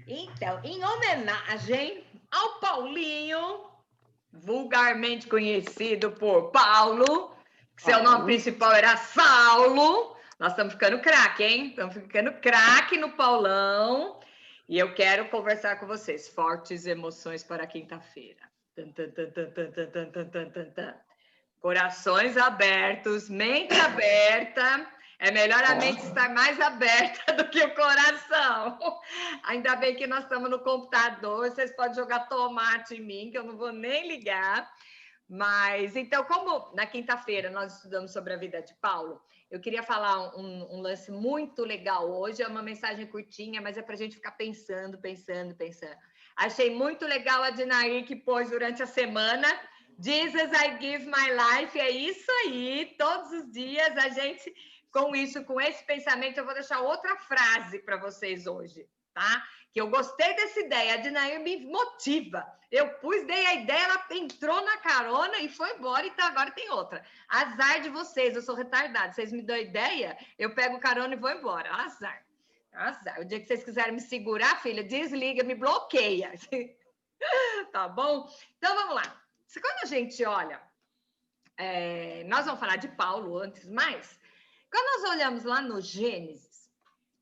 Então, em homenagem ao Paulinho, vulgarmente conhecido por Paulo, que seu nome principal era Saulo, nós estamos ficando craque, hein? Estamos ficando craque no Paulão. E eu quero conversar com vocês. Fortes emoções para quinta-feira. Corações abertos, mente aberta. É melhor a mente estar mais aberta do que o coração. Ainda bem que nós estamos no computador, vocês podem jogar tomate em mim, que eu não vou nem ligar. Mas, então, como na quinta-feira nós estudamos sobre a vida de Paulo, eu queria falar um lance muito legal hoje. É uma mensagem curtinha, mas é para a gente ficar pensando. Achei muito legal a Dinaí que pôs durante a semana. Jesus, I give my life. É isso aí. Todos os dias a gente, com isso, com esse pensamento, eu vou deixar outra frase para vocês hoje, tá? Que eu gostei dessa ideia. A Dinaí me motiva. Eu dei a ideia, ela entrou na carona e foi embora, então agora tem outra. Azar de vocês, eu sou retardada. Vocês me dão ideia, eu pego carona e vou embora. Azar. O dia que vocês quiserem me segurar, filha, desliga, me bloqueia. Tá bom? Então vamos lá. Quando a gente olha, nós vamos falar de Paulo antes, mas quando nós olhamos lá no Gênesis,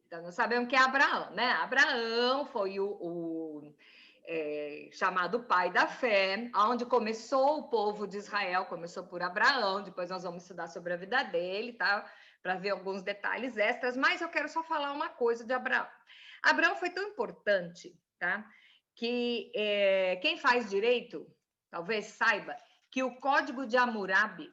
então nós sabemos que é Abraão, né? Abraão foi chamado pai da fé, onde começou o povo de Israel, começou por Abraão, depois nós vamos estudar sobre a vida dele, tá? Para ver alguns detalhes extras, mas eu quero só falar uma coisa de Abraão. Abraão foi tão importante, tá? Que quem faz direito, talvez saiba, que o Código de Hammurabi,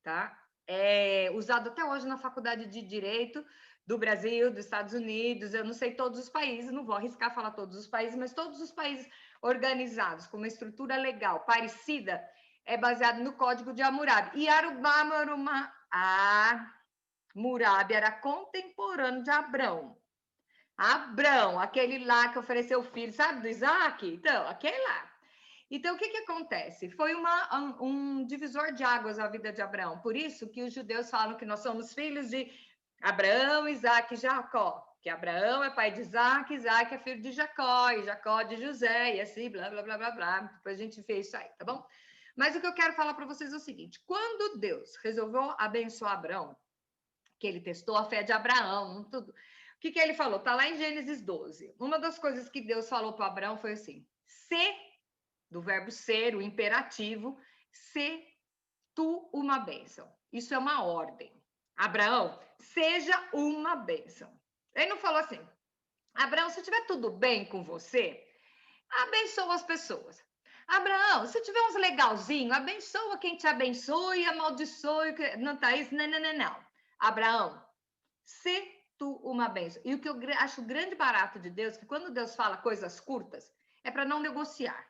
tá? É usado até hoje na faculdade de Direito do Brasil, dos Estados Unidos, eu não sei todos os países, não vou arriscar falar todos os países, mas todos os países organizados com uma estrutura legal parecida é baseado no Código de Hammurabi. E Hammurabi era contemporâneo de Abrão. Abrão, aquele lá que ofereceu o filho, sabe, do Isaac? Então, aquele lá. Então, o que acontece? Foi um divisor de águas a vida de Abraão. Por isso que os judeus falam que nós somos filhos de Abraão, Isaac e Jacó. Que Abraão é pai de Isaac, Isaac é filho de Jacó, e Jacó de José, e assim, blá, blá, blá, blá, blá. Depois a gente vê isso aí, tá bom? Mas o que eu quero falar para vocês é o seguinte. Quando Deus resolveu abençoar Abraão, que ele testou a fé de Abraão, tudo... O que ele falou? Está lá em Gênesis 12. Uma das coisas que Deus falou para Abraão foi assim: se, do verbo ser, o imperativo, se tu uma bênção. Isso é uma ordem. Abraão, seja uma bênção. Ele não falou assim: Abraão, se tiver tudo bem com você, abençoa as pessoas. Abraão, se tiver uns legalzinho, abençoa quem te abençoe, amaldiçoe. Não tá isso? Não. Abraão, se tu uma bênção. E o que eu acho grande barato de Deus, que quando Deus fala coisas curtas, é para não negociar,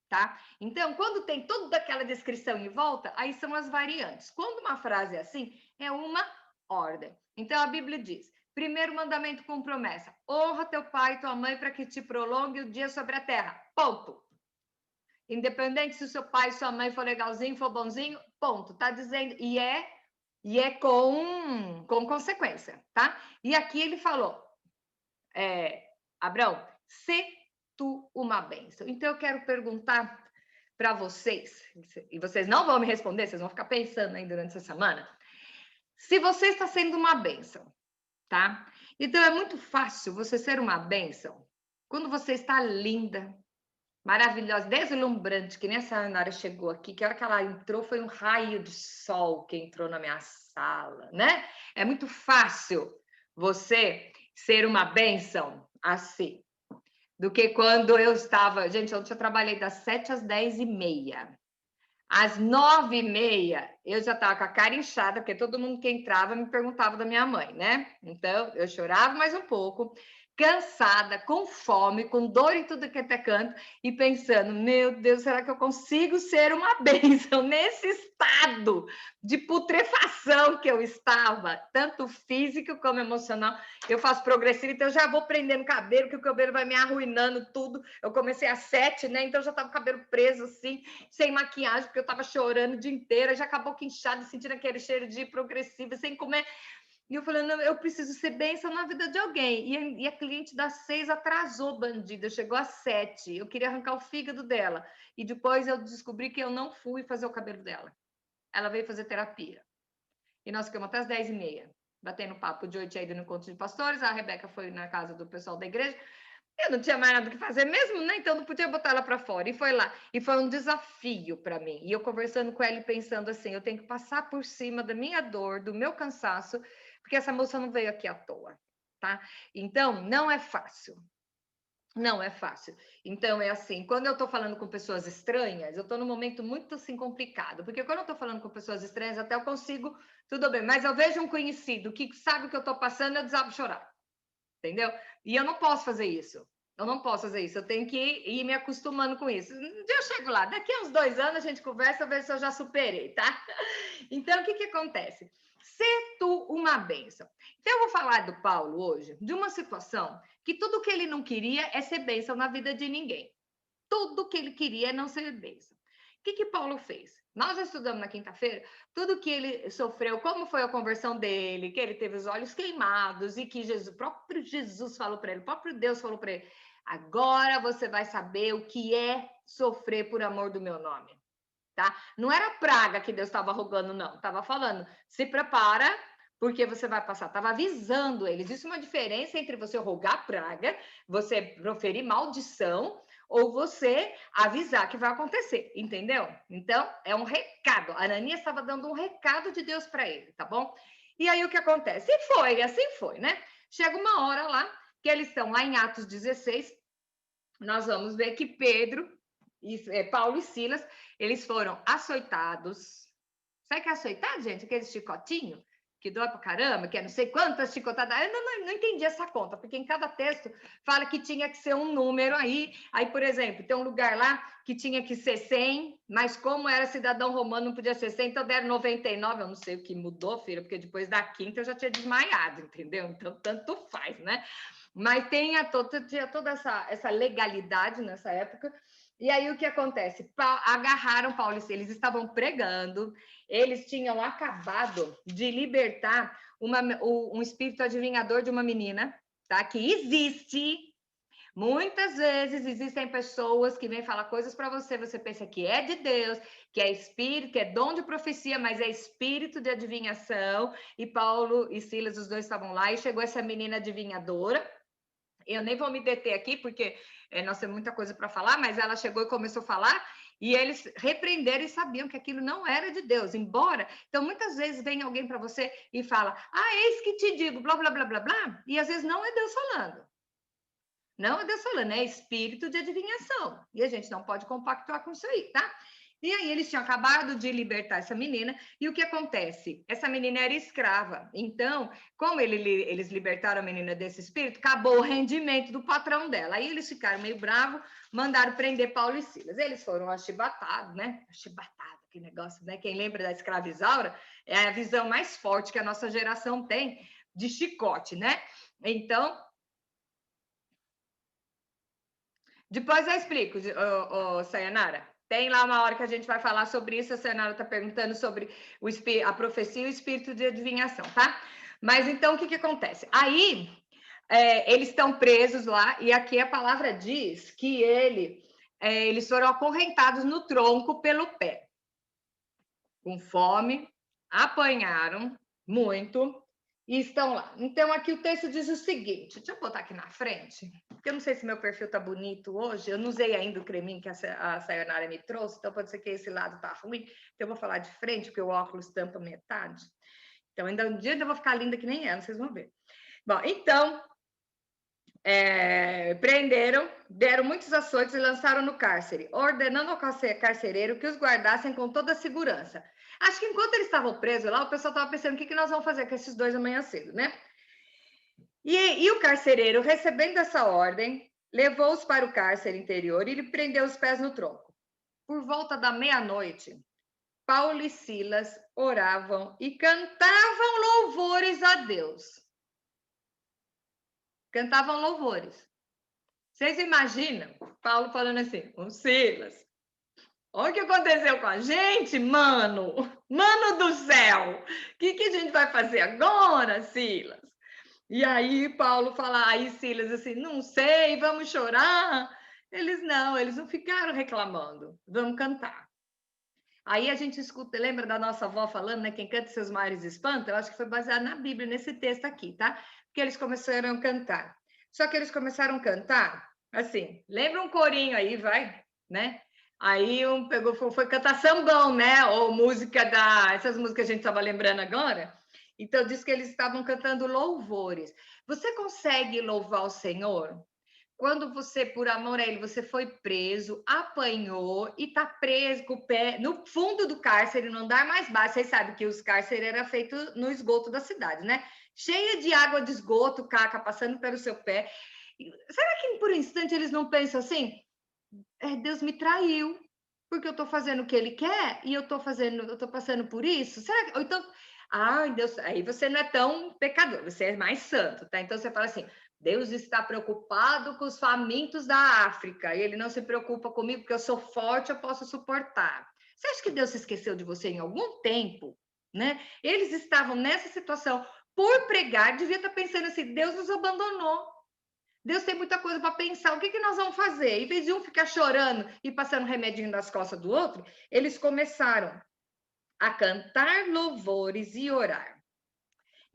tá? Então, quando tem toda aquela descrição em volta, aí são as variantes. Quando uma frase é assim, é uma ordem. Então, a Bíblia diz, primeiro mandamento com promessa, honra teu pai e tua mãe para que te prolongue o dia sobre a terra. Ponto. Independente se o seu pai e sua mãe for legalzinho, for bonzinho, ponto. Tá dizendo, e é com consequência, tá? E aqui ele falou, Abraão, se tu uma bênção. Então, eu quero perguntar para vocês, e vocês não vão me responder, vocês vão ficar pensando aí durante essa semana, se você está sendo uma bênção, tá? Então, é muito fácil você ser uma bênção quando você está linda, maravilhosa, deslumbrante, que nem a Sayonara chegou aqui, que a hora que ela entrou foi um raio de sol que entrou na minha sala, né? É muito fácil você ser uma bênção assim, do que quando eu estava... Gente, ontem eu trabalhei das 7 às 10h30. Às 9h30, eu já estava com a cara inchada, porque todo mundo que entrava me perguntava da minha mãe, né? Então, eu chorava mais um pouco, cansada, com fome, com dor em tudo que é canto, e pensando, meu Deus, será que eu consigo ser uma bênção nesse estado de putrefação que eu estava, tanto físico como emocional? Eu faço progressivo, então eu já vou prendendo cabelo, que o cabelo vai me arruinando tudo. Eu comecei às 7, né? Então eu já estava com o cabelo preso assim, sem maquiagem, porque eu estava chorando o dia inteiro, já acabou que inchada, sentindo aquele cheiro de progressiva, sem comer E eu falando, eu preciso ser bênção na vida de alguém. E a cliente das 6 atrasou, bandida, chegou às 7. Eu queria arrancar o fígado dela. E depois eu descobri que eu não fui fazer o cabelo dela. Ela veio fazer terapia. E nós ficamos até as 10h30, batendo papo. De 8 tinha ido no encontro de pastores, a Rebeca foi na casa do pessoal da igreja. Eu não tinha mais nada que fazer mesmo, né? Então não podia botar ela para fora. E foi lá. E foi um desafio para mim. E eu conversando com ela e pensando assim: eu tenho que passar por cima da minha dor, do meu cansaço, porque essa moça não veio aqui à toa, tá? Então, não é fácil. Não é fácil. Então, é assim, quando eu estou falando com pessoas estranhas, eu estou num momento muito, assim, complicado. Porque quando eu estou falando com pessoas estranhas, até eu consigo, tudo bem. Mas eu vejo um conhecido que sabe o que eu estou passando, eu desabo chorar. Entendeu? E eu não posso fazer isso. Eu não posso fazer isso. Eu tenho que ir me acostumando com isso. Um dia eu chego lá. Daqui a uns 2 anos a gente conversa, ver se eu já superei, tá? Então, o que que acontece? Ser tu uma bênção. Então, eu vou falar do Paulo hoje, de uma situação que tudo que ele não queria é ser bênção na vida de ninguém. Tudo que ele queria é não ser bênção. O que que Paulo fez? Nós já estudamos na quinta-feira tudo que ele sofreu, como foi a conversão dele, que ele teve os olhos queimados e que Jesus, o próprio Jesus falou para ele, o próprio Deus falou para ele: agora você vai saber o que é sofrer por amor do meu nome. Tá? Não era praga que Deus estava rogando, não. Estava falando, se prepara, porque você vai passar. Estava avisando eles. Existe uma diferença entre você rogar praga, você proferir maldição, ou você avisar que vai acontecer, entendeu? Então, é um recado. A Ananias estava dando um recado de Deus para ele, tá bom? E aí o que acontece? E foi, assim foi, né? Chega uma hora lá, que eles estão lá em Atos 16, nós vamos ver que Pedro, Paulo e Silas, eles foram açoitados. Sabe o que é açoitado, gente? Aquele chicotinho que dói pra caramba, que é não sei quantas chicotadas. Eu não entendi essa conta, porque em cada texto fala que tinha que ser um número aí. Aí, por exemplo, tem um lugar lá que tinha que ser 100, mas como era cidadão romano, não podia ser 100, então deram 99. Eu não sei o que mudou, filha, porque depois da quinta eu já tinha desmaiado, entendeu? Então, tanto faz, né? Mas tinha toda essa legalidade nessa época. E aí o que acontece? Agarraram Paulo e Silas, eles estavam pregando, eles tinham acabado de libertar um espírito adivinhador de uma menina, tá? Que existe. Muitas vezes existem pessoas que vêm falar coisas para você, você pensa que é de Deus, que é espírito, que é dom de profecia, mas é espírito de adivinhação. E Paulo e Silas, os dois estavam lá, e chegou essa menina adivinhadora. Eu nem vou me deter aqui, porque nós temos muita coisa para falar, mas ela chegou e começou a falar, e eles repreenderam e sabiam que aquilo não era de Deus, embora... Então, muitas vezes vem alguém para você e fala, eis que te digo, blá, blá, blá, blá, blá, e às vezes não é Deus falando. Não é Deus falando, é espírito de adivinhação. E a gente não pode compactuar com isso aí, tá? E aí eles tinham acabado de libertar essa menina, e o que acontece? Essa menina era escrava. Então, como eles libertaram a menina desse espírito, acabou o rendimento do patrão dela. Aí eles ficaram meio bravos, mandaram prender Paulo e Silas. Eles foram achibatados, né? Achibatado, que negócio, né? Quem lembra da escravizaura é a visão mais forte que a nossa geração tem de chicote, né? Então, depois eu explico, Sayonara. Tem lá uma hora que a gente vai falar sobre isso. A Sayonara está perguntando sobre a profecia e o espírito de adivinhação, tá? Mas então, o que acontece? Aí, eles estão presos lá, e aqui a palavra diz que eles foram acorrentados no tronco pelo pé. Com fome, apanharam muito, e estão lá. Então, aqui o texto diz o seguinte, deixa eu botar aqui na frente, porque eu não sei se meu perfil tá bonito hoje, eu não usei ainda o creminho que a Sayonara me trouxe, então pode ser que esse lado tá ruim, então eu vou falar de frente, porque o óculos tampa metade. Então, ainda um dia eu vou ficar linda que nem ela, vocês vão ver. Bom, então, prenderam, deram muitos açoites e lançaram no cárcere, ordenando ao carcereiro que os guardassem com toda a segurança. Acho que enquanto eles estavam presos lá, o pessoal estava pensando o que nós vamos fazer com esses dois amanhã cedo, né? E o carcereiro, recebendo essa ordem, levou-os para o cárcere interior e lhe prendeu os pés no tronco. Por volta da meia-noite, Paulo e Silas oravam e cantavam louvores a Deus. Cantavam louvores. Vocês imaginam Paulo falando assim, Silas, olha o que aconteceu com a gente, mano. Mano do céu, o que que a gente vai fazer agora, Silas? E aí Paulo fala, aí Silas assim, não sei, vamos chorar. Eles não ficaram reclamando, vamos cantar. Aí a gente escuta, lembra da nossa avó falando, né? Quem canta seus males espanta? Eu acho que foi baseado na Bíblia, nesse texto aqui, tá? Porque eles começaram a cantar. Só que eles começaram a cantar, assim, lembra um corinho aí, vai, né? Aí um pegou, foi cantar sambão, né? Ou música essas músicas que a gente estava lembrando agora. Então diz que eles estavam cantando louvores. Você consegue louvar o Senhor quando você, por amor a ele, você foi preso, apanhou e tá preso com o pé no fundo do cárcere, no andar mais baixo. Vocês sabem que os cárceres eram feitos no esgoto da cidade, né? Cheia de água de esgoto, caca passando pelo seu pé. Será que por um instante eles não pensam assim? Deus me traiu, porque eu tô fazendo o que ele quer e eu tô passando por isso? Será que. Ou então, ai, Deus, aí você não é tão pecador, você é mais santo, tá? Então você fala assim: Deus está preocupado com os famintos da África, e ele não se preocupa comigo porque eu sou forte, eu posso suportar. Você acha que Deus se esqueceu de você em algum tempo, né? Eles estavam nessa situação por pregar, devia estar pensando assim: Deus nos abandonou. Deus tem muita coisa para pensar. O que nós vamos fazer? Em vez de um ficar chorando e passando remedinho nas costas do outro, eles começaram a cantar louvores e orar.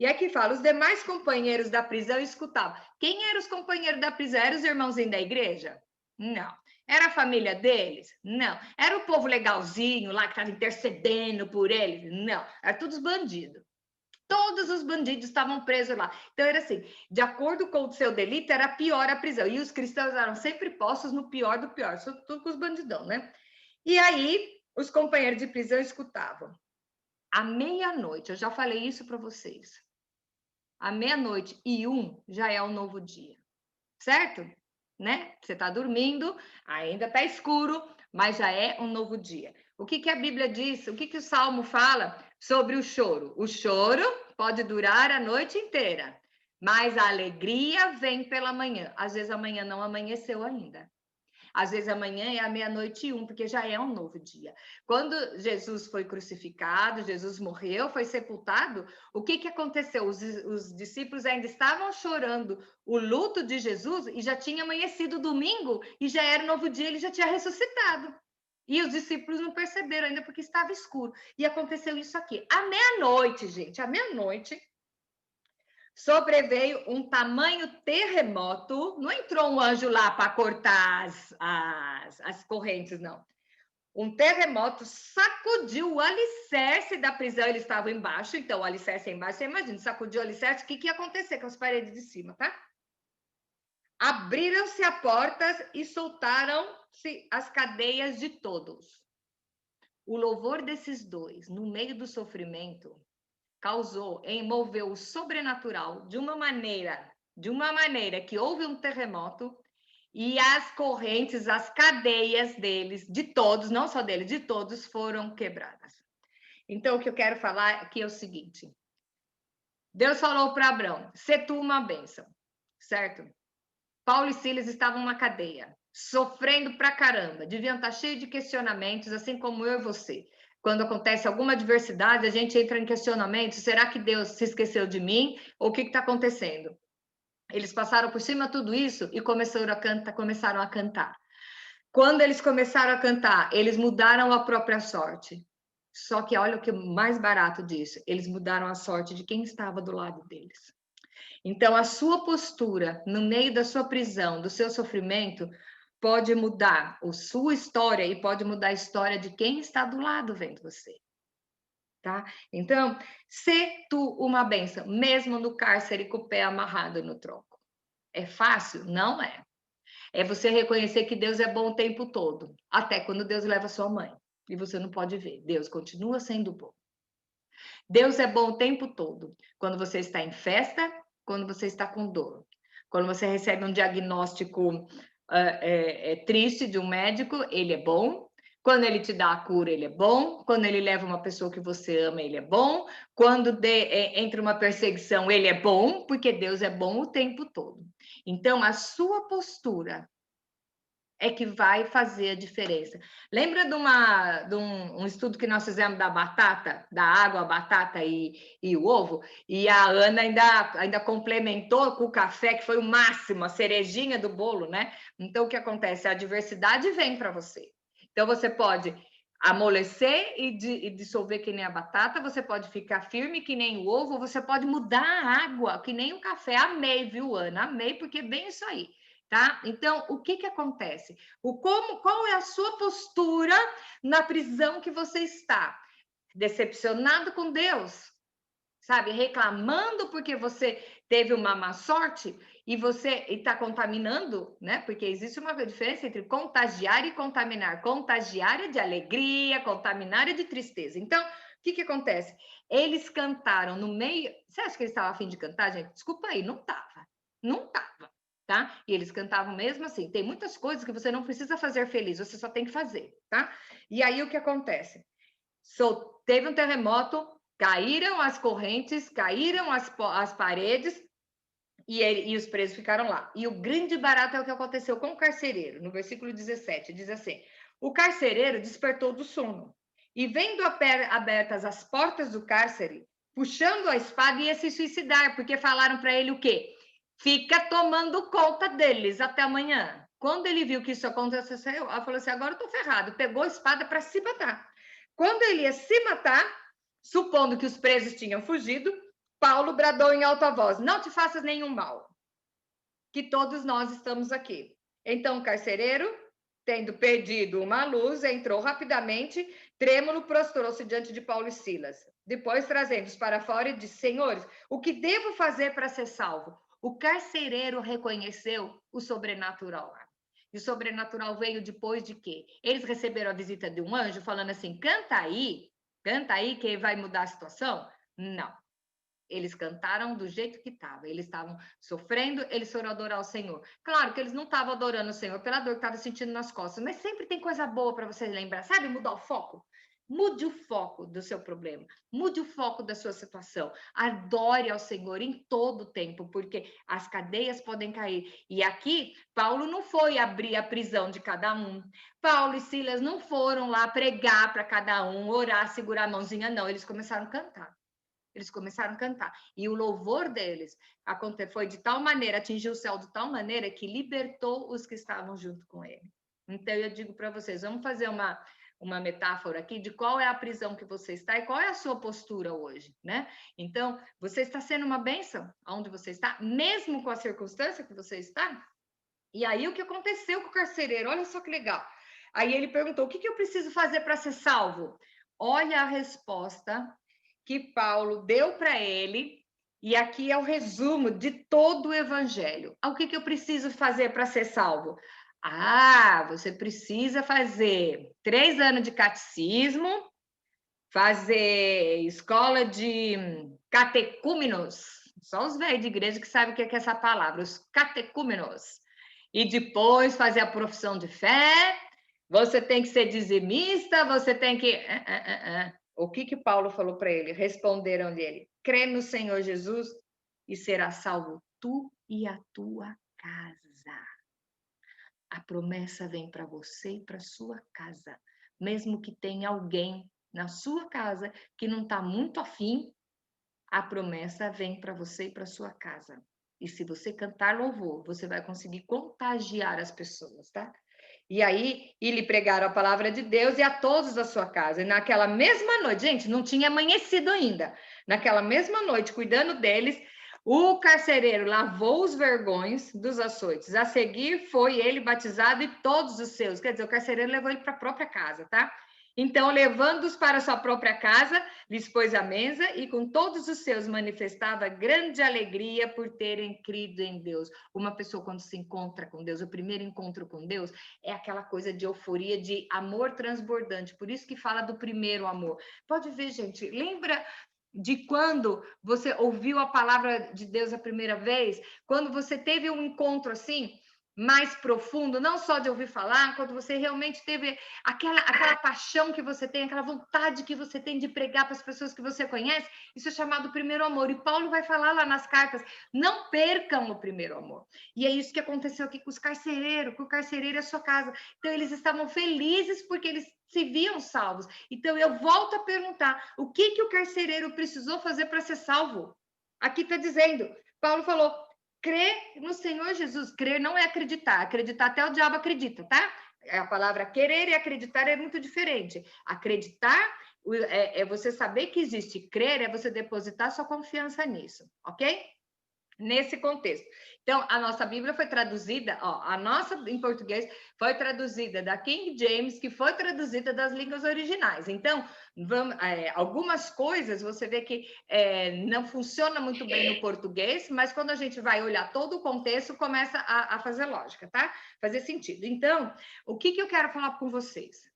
E aqui fala, os demais companheiros da prisão escutavam. Quem eram os companheiros da prisão? Eram os irmãozinhos da igreja? Não. Era a família deles? Não. Era o povo legalzinho lá que estava intercedendo por eles? Não. Era todos bandidos. Todos os bandidos estavam presos lá. Então, era assim, de acordo com o seu delito, era pior a prisão. E os cristãos eram sempre postos no pior do pior, sobretudo com os bandidão, né? E aí, os companheiros de prisão escutavam. À meia-noite, eu já falei isso para vocês. À meia-noite e já é um novo dia, certo? Né? Você está dormindo, ainda está escuro, mas já é um novo dia. O que a Bíblia diz? O que o Salmo fala sobre o choro? O choro pode durar a noite inteira, mas a alegria vem pela manhã. Às vezes amanhã não amanheceu ainda. Às vezes amanhã é a meia-noite e porque já é um novo dia. Quando Jesus foi crucificado, Jesus morreu, foi sepultado, o que aconteceu? Os discípulos ainda estavam chorando o luto de Jesus e já tinha amanhecido domingo e já era um novo dia, ele já tinha ressuscitado. E os discípulos não perceberam ainda porque estava escuro. E aconteceu isso aqui. À meia-noite, gente, à meia-noite, sobreveio um tamanho terremoto. Não entrou um anjo lá para cortar as correntes, não. Um terremoto sacudiu o alicerce da prisão. Eles estavam embaixo, então o alicerce é embaixo. Você imagina, sacudiu o alicerce, o que ia acontecer com as paredes de cima, tá? Abriram-se as portas e soltaram-se as cadeias de todos. O louvor desses dois, no meio do sofrimento, moveu o sobrenatural de uma maneira que houve um terremoto e as correntes, as cadeias deles, de todos, não só deles, de todos foram quebradas. Então, o que eu quero falar aqui é o seguinte: Deus falou para Abraão, "Sê tu uma bênção", certo? Paulo e Silas estavam numa cadeia, sofrendo pra caramba, deviam estar cheios de questionamentos, assim como eu e você. Quando acontece alguma adversidade, a gente entra em questionamento: será que Deus se esqueceu de mim? Ou o que está acontecendo? Eles passaram por cima de tudo isso e começaram a cantar. Quando eles começaram a cantar, eles mudaram a própria sorte. Só que olha o que mais barato disso: eles mudaram a sorte de quem estava do lado deles. Então, a sua postura no meio da sua prisão, do seu sofrimento, pode mudar a sua história e pode mudar a história de quem está do lado vendo você. Tá? Então, sê tu uma bênção, mesmo no cárcere com o pé amarrado no tronco. É fácil? Não é. É você reconhecer que Deus é bom o tempo todo, até quando Deus leva sua mãe e você não pode ver. Deus continua sendo bom. Deus é bom o tempo todo. Quando você está em festa, quando você está com dor. Quando você recebe um diagnóstico triste de um médico, ele é bom. Quando ele te dá a cura, ele é bom. Quando ele leva uma pessoa que você ama, ele é bom. Quando entra uma perseguição, ele é bom, porque Deus é bom o tempo todo. Então, a sua postura é que vai fazer a diferença. Lembra de um estudo que nós fizemos da batata, da água, a batata e o ovo? E a Ana ainda complementou com o café, que foi o máximo, a cerejinha do bolo, né? Então, o que acontece? A diversidade vem para você. Então, você pode amolecer e dissolver que nem a batata, você pode ficar firme que nem o ovo, você pode mudar a água que nem o café. Amei, viu, Ana? Amei, porque é bem isso aí. Tá? Então, o que acontece? Qual é a sua postura na prisão que você está? Decepcionado com Deus, sabe? Reclamando porque você teve uma má sorte e você está contaminando, né? Porque existe uma diferença entre contagiar e contaminar. Contagiar é de alegria, contaminar é de tristeza. Então, o que acontece? Eles cantaram no meio. Você acha que eles estavam a fim de cantar, gente? Desculpa aí, não estava. Não estava. Tá? E eles cantavam mesmo assim. Tem muitas coisas que você não precisa fazer feliz, você só tem que fazer, tá? E aí o que acontece? Teve um terremoto, caíram as correntes, caíram as paredes e os presos ficaram lá. E o grande barato é o que aconteceu com o carcereiro. No versículo 17, diz assim: o carcereiro despertou do sono e, vendo abertas as portas do cárcere, puxando a espada, ia se suicidar, porque falaram para ele o quê? Fica tomando conta deles até amanhã. Quando ele viu que isso aconteceu, ele falou assim: agora eu tô ferrado. Pegou a espada para se matar. Quando ele ia se matar, supondo que os presos tinham fugido, Paulo bradou em alta voz: não te faças nenhum mal, que todos nós estamos aqui. Então o carcereiro, tendo perdido uma luz, entrou rapidamente, trêmulo, prostrou-se diante de Paulo e Silas. Depois, trazendo-os para fora, e disse: senhores, o que devo fazer para ser salvo? O carcereiro reconheceu o sobrenatural lá. E o sobrenatural veio depois de quê? Eles receberam a visita de um anjo falando assim: canta aí que vai mudar a situação? Não. Eles cantaram do jeito que estava. Eles estavam sofrendo, eles foram adorar o Senhor. Claro que eles não estavam adorando o Senhor pela dor que estava sentindo nas costas, mas sempre tem coisa boa para você lembrar, sabe? Mudar o foco. Mude o foco do seu problema, mude o foco da sua situação. Adore ao Senhor em todo o tempo, porque as cadeias podem cair. E aqui, Paulo não foi abrir a prisão de cada um. Paulo e Silas não foram lá pregar para cada um, orar, segurar a mãozinha, não. Eles começaram a cantar. Eles começaram a cantar. E o louvor deles foi de tal maneira, atingiu o céu de tal maneira que libertou os que estavam junto com ele. Então, eu digo para vocês, vamos fazer uma metáfora aqui de qual é a prisão que você está e qual é a sua postura hoje, né? Então, você está sendo uma bênção onde você está, mesmo com a circunstância que você está? E aí, o que aconteceu com o carcereiro? Olha só que legal. Aí ele perguntou, o que eu preciso fazer para ser salvo? Olha a resposta que Paulo deu para ele, e aqui é o resumo de todo o evangelho. O que eu preciso fazer para ser salvo? Você precisa fazer 3 anos de catecismo, fazer escola de catecúmenos, só os velhos de igreja que sabem o que é essa palavra, os catecúmenos. E depois fazer a profissão de fé, você tem que ser dizimista, você tem que... O que Paulo falou para ele? Responderam-lhe ele: crê no Senhor Jesus e será salvo tu e a tua casa. A promessa vem para você e para sua casa. Mesmo que tenha alguém na sua casa que não está muito afim, a promessa vem para você e para sua casa. E se você cantar louvor, você vai conseguir contagiar as pessoas, tá? E aí, lhe pregaram a palavra de Deus e a todos da sua casa. E naquela mesma noite, gente, não tinha amanhecido ainda. Naquela mesma noite, cuidando deles, o carcereiro lavou os vergões dos açoites. A seguir, foi ele batizado e todos os seus. Quer dizer, o carcereiro levou ele para a própria casa, tá? Então, levando-os para sua própria casa, lhes pôs a mesa e com todos os seus manifestava grande alegria por terem crido em Deus. Uma pessoa, quando se encontra com Deus, o primeiro encontro com Deus é aquela coisa de euforia, de amor transbordante. Por isso que fala do primeiro amor. Pode ver, gente, lembra de quando você ouviu a palavra de Deus a primeira vez? Quando você teve um encontro assim? mais profundo, não só de ouvir falar, quando você realmente teve aquela paixão que você tem, aquela vontade que você tem de pregar para as pessoas que você conhece, isso é chamado primeiro amor. E Paulo vai falar lá nas cartas, não percam o primeiro amor. E é isso que aconteceu aqui com os carcereiros, com o carcereiro e a sua casa. Então, eles estavam felizes porque eles se viam salvos. Então, eu volto a perguntar, o que o carcereiro precisou fazer para ser salvo? Aqui está dizendo, Paulo falou, crer no Senhor Jesus. Crer não é acreditar. Acreditar até o diabo acredita, tá? A palavra querer e acreditar é muito diferente. Acreditar é você saber que existe. Crer é você depositar sua confiança nisso, ok? Nesse contexto. Então, a nossa Bíblia foi traduzida, a nossa em português foi traduzida da King James, que foi traduzida das línguas originais. Então, algumas coisas você vê que não funciona muito bem no português, mas quando a gente vai olhar todo o contexto, começa a fazer lógica, tá? Fazer sentido. Então, o que eu quero falar com vocês?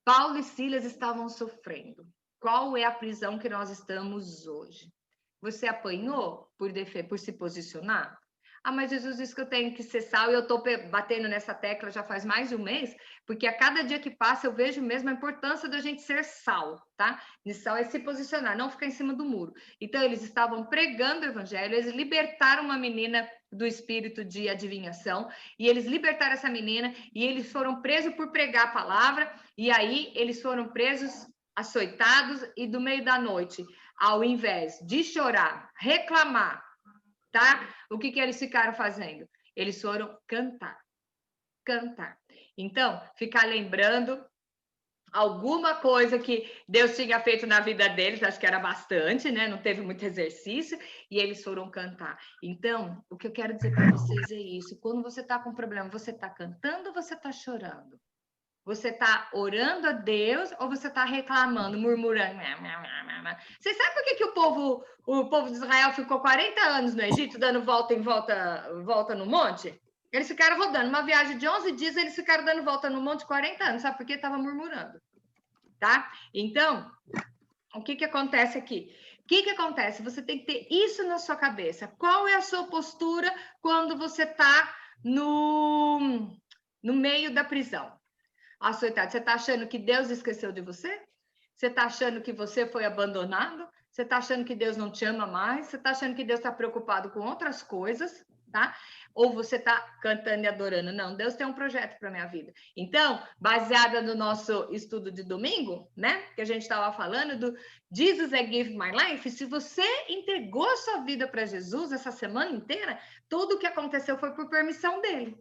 Paulo e Silas estavam sofrendo. Qual é a prisão que nós estamos hoje? Você apanhou por se posicionar? Ah, mas Jesus disse que eu tenho que ser sal e eu estou batendo nessa tecla já faz mais de um mês, porque a cada dia que passa eu vejo mesmo a importância da gente ser sal, tá? E sal é se posicionar, não ficar em cima do muro. Então, eles estavam pregando o evangelho, eles libertaram uma menina do espírito de adivinhação, e eles libertaram essa menina, e eles foram presos por pregar a palavra, e aí eles foram presos, açoitados, e do meio da noite, ao invés de chorar, reclamar, tá? O que eles ficaram fazendo? Eles foram cantar. Cantar. Então, ficar lembrando alguma coisa que Deus tinha feito na vida deles, acho que era bastante, né? Não teve muito exercício, e eles foram cantar. Então, o que eu quero dizer para vocês é isso. Quando você está com problema, você está cantando ou você está chorando? Você está orando a Deus ou você está reclamando, murmurando? Você sabe por que o povo de Israel ficou 40 anos no Egito, dando volta em volta no monte? Eles ficaram rodando. Uma viagem de 11 dias, eles ficaram dando volta no monte 40 anos. Sabe por quê? Estava murmurando. Tá? Então, o que acontece aqui? O que acontece? Você tem que ter isso na sua cabeça. Qual é a sua postura quando você está no meio da prisão? Açoitado, você está achando que Deus esqueceu de você? Você está achando que você foi abandonado? Você está achando que Deus não te ama mais? Você está achando que Deus está preocupado com outras coisas, tá? Ou você está cantando e adorando? Não, Deus tem um projeto para minha vida. Então, baseada no nosso estudo de domingo, né? Que a gente estava falando do Jesus I Give My Life. Se você entregou a sua vida para Jesus essa semana inteira, tudo o que aconteceu foi por permissão dele.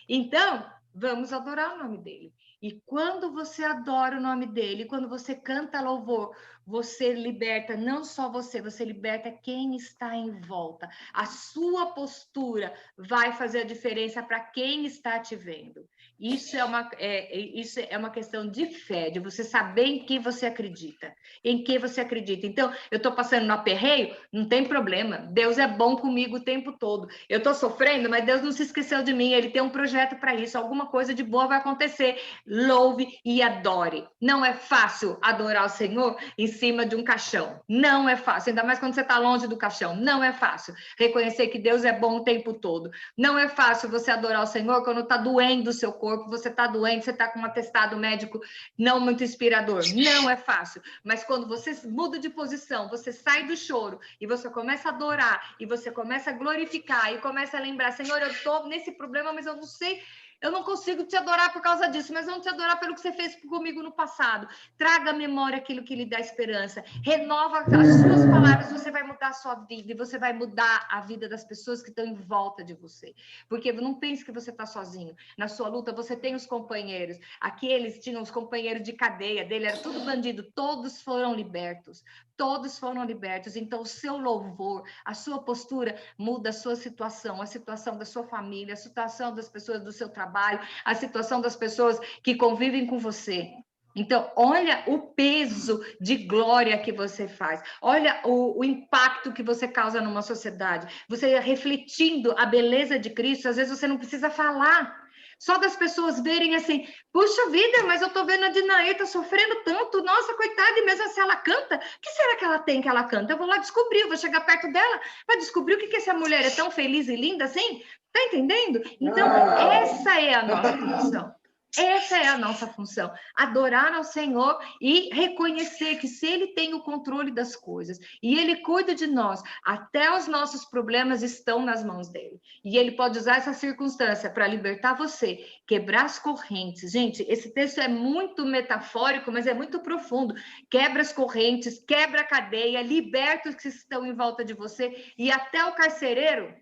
Então, vamos adorar o nome dele. E quando você adora o nome dele, quando você canta louvor, você liberta não só você liberta quem está em volta. A sua postura vai fazer a diferença para quem está te vendo. Isso é uma questão de fé, de você saber em que você acredita. Em que você acredita. Então, eu estou passando no aperreio, não tem problema. Deus é bom comigo o tempo todo. Eu estou sofrendo, mas Deus não se esqueceu de mim. Ele tem um projeto para isso. Alguma coisa de boa vai acontecer. Louve e adore. Não é fácil adorar o Senhor em cima de um caixão. Não é fácil. Ainda mais quando você está longe do caixão. Não é fácil. Reconhecer que Deus é bom o tempo todo. Não é fácil você adorar o Senhor quando está doendo o seu corpo. Você está doente, você está com um atestado médico não muito inspirador. Não é fácil. Mas quando você muda de posição, você sai do choro e você começa a adorar e você começa a glorificar e começa a lembrar, Senhor, eu estou nesse problema, mas eu não sei, eu não consigo te adorar por causa disso, mas vamos te adorar pelo que você fez comigo no passado. Traga à memória aquilo que lhe dá esperança. Renova as suas palavras, você vai mudar a sua vida e você vai mudar a vida das pessoas que estão em volta de você. Porque não pense que você está sozinho. Na sua luta, você tem os companheiros. Aqui eles tinham os companheiros de cadeia dele, era tudo bandido. Todos foram libertos. Todos foram libertos. Então, o seu louvor, a sua postura muda a sua situação, a situação da sua família, a situação das pessoas do seu trabalho, a situação das pessoas que convivem com você. Então, olha o peso de glória que você faz. Olha o impacto que você causa numa sociedade. Você refletindo a beleza de Cristo, às vezes você não precisa falar. Só das pessoas verem assim, puxa vida, mas eu tô vendo a Dinaê tá sofrendo tanto, nossa, coitada, e mesmo assim ela canta, o que será que ela tem que ela canta? Eu vou lá descobrir, eu vou chegar perto dela para descobrir o que essa mulher é tão feliz e linda assim, tá entendendo? Então, essa é a nossa função. Essa é a nossa função, adorar ao Senhor e reconhecer que se Ele tem o controle das coisas e Ele cuida de nós, até os nossos problemas estão nas mãos dele. E Ele pode usar essa circunstância para libertar você, quebrar as correntes. Gente, esse texto é muito metafórico, mas é muito profundo. Quebra as correntes, quebra a cadeia, liberta os que estão em volta de você e até o carcereiro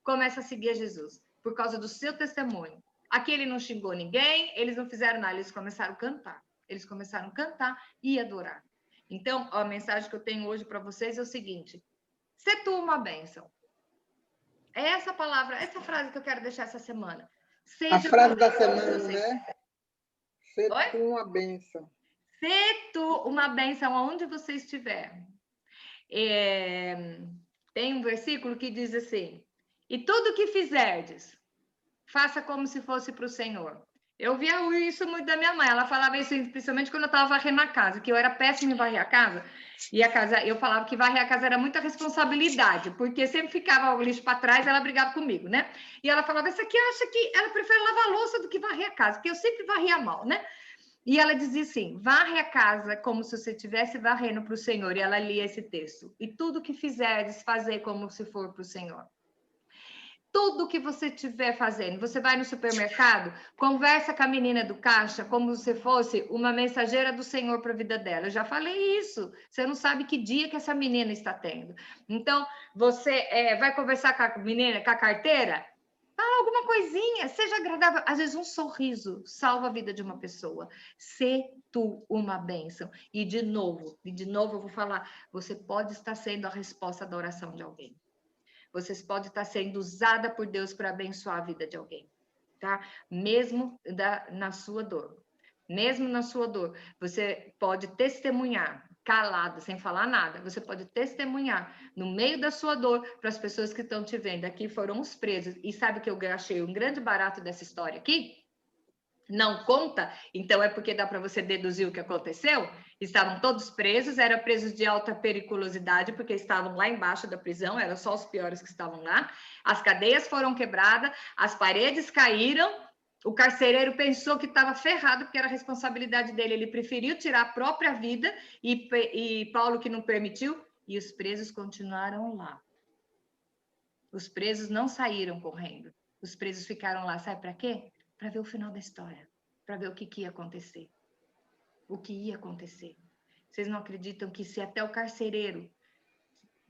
começa a seguir a Jesus por causa do seu testemunho. Aqui ele não xingou ninguém, eles não fizeram nada, eles começaram a cantar. Eles começaram a cantar e adorar. Então, a mensagem que eu tenho hoje para vocês é o seguinte: se tu uma bênção. É essa palavra, essa frase que eu quero deixar essa semana. Seja a frase da semana, né? Se tu uma bênção. Se tu uma bênção aonde você estiver. Tem um versículo que diz assim: e tudo que fizerdes, faça como se fosse para o Senhor. Eu via isso muito da minha mãe. Ela falava isso principalmente quando eu estava varrendo a casa, que eu era péssima em varrer a casa. E a casa, eu falava que varrer a casa era muita responsabilidade, porque sempre ficava o lixo para trás, ela brigava comigo, né? E ela falava: isso aqui acha que ela prefere lavar a louça do que varrer a casa, porque eu sempre varria mal, né? E ela dizia assim: varre a casa como se você estivesse varrendo para o Senhor. E ela lia esse texto: e tudo que fizerdes, fazer como se for para o Senhor. Tudo que você estiver fazendo, você vai no supermercado, conversa com a menina do caixa como se fosse uma mensageira do Senhor para a vida dela. Eu já falei isso. Você não sabe que dia que essa menina está tendo. Então, você vai conversar com a menina, com a carteira, fala alguma coisinha, seja agradável. Às vezes um sorriso salva a vida de uma pessoa. Se tu uma bênção. E de novo eu vou falar, você pode estar sendo a resposta da oração de alguém. Vocês podem estar sendo usada por Deus para abençoar a vida de alguém, tá? Mesmo na sua dor. Mesmo na sua dor, você pode testemunhar, calado, sem falar nada. Você pode testemunhar no meio da sua dor para as pessoas que estão te vendo. Aqui foram os presos. E sabe o que eu achei um grande barato dessa história aqui? Não conta, então é porque dá para você deduzir o que aconteceu. Estavam todos presos, eram presos de alta periculosidade, porque estavam lá embaixo da prisão, eram só os piores que estavam lá. As cadeias foram quebradas, as paredes caíram. O carcereiro pensou que estava ferrado, porque era a responsabilidade dele. Ele preferiu tirar a própria vida e Paulo que não permitiu, e os presos continuaram lá. Os presos não saíram correndo. Os presos ficaram lá, sabe para quê? Para ver o final da história, para ver o que ia acontecer. O que ia acontecer. Vocês não acreditam que se até o carcereiro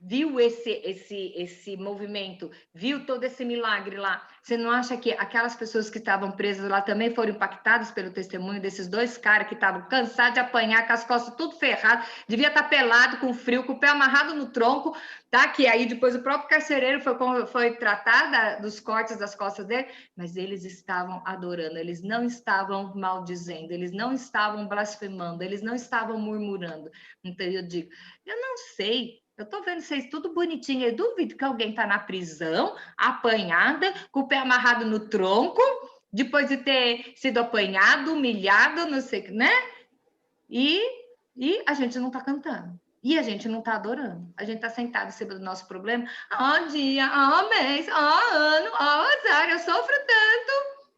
viu esse movimento, viu todo esse milagre lá, você não acha que aquelas pessoas que estavam presas lá também foram impactadas pelo testemunho desses dois caras que estavam cansados de apanhar, com as costas tudo ferrado, devia estar pelado, com frio, com o pé amarrado no tronco, tá? Que aí depois o próprio carcereiro foi tratar dos cortes das costas dele, mas eles estavam adorando, eles não estavam maldizendo, eles não estavam blasfemando, eles não estavam murmurando. Então eu digo, eu não sei. Eu tô vendo vocês tudo bonitinho. Eu duvido que alguém tá na prisão, apanhada, com o pé amarrado no tronco, depois de ter sido apanhado, humilhado, não sei, né? E a gente não tá cantando. E a gente não tá adorando. A gente tá sentado em cima do nosso problema. Dia, mês, ano, azar, eu sofro tanto.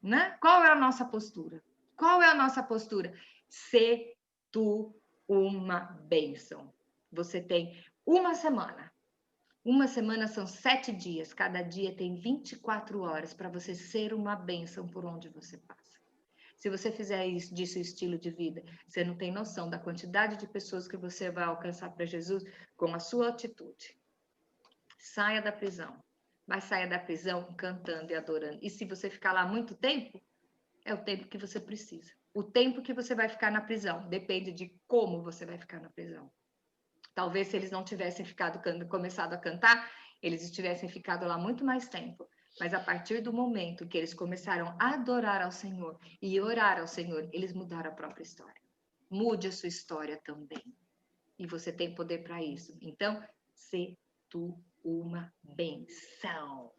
Né? Qual é a nossa postura? Qual é a nossa postura? Se tu uma bênção. Você tem uma semana. Uma semana são 7 dias. Cada dia tem 24 horas para você ser uma bênção por onde você passa. Se você fizer isso, disso estilo de vida, você não tem noção da quantidade de pessoas que você vai alcançar para Jesus com a sua atitude. Saia da prisão. Mas saia da prisão cantando e adorando. E se você ficar lá muito tempo, é o tempo que você precisa. O tempo que você vai ficar na prisão depende de como você vai ficar na prisão. Talvez se eles não tivessem começado a cantar, eles tivessem ficado lá muito mais tempo. Mas a partir do momento que eles começaram a adorar ao Senhor e orar ao Senhor, eles mudaram a própria história. Mude a sua história também. E você tem poder para isso. Então, se tu uma benção.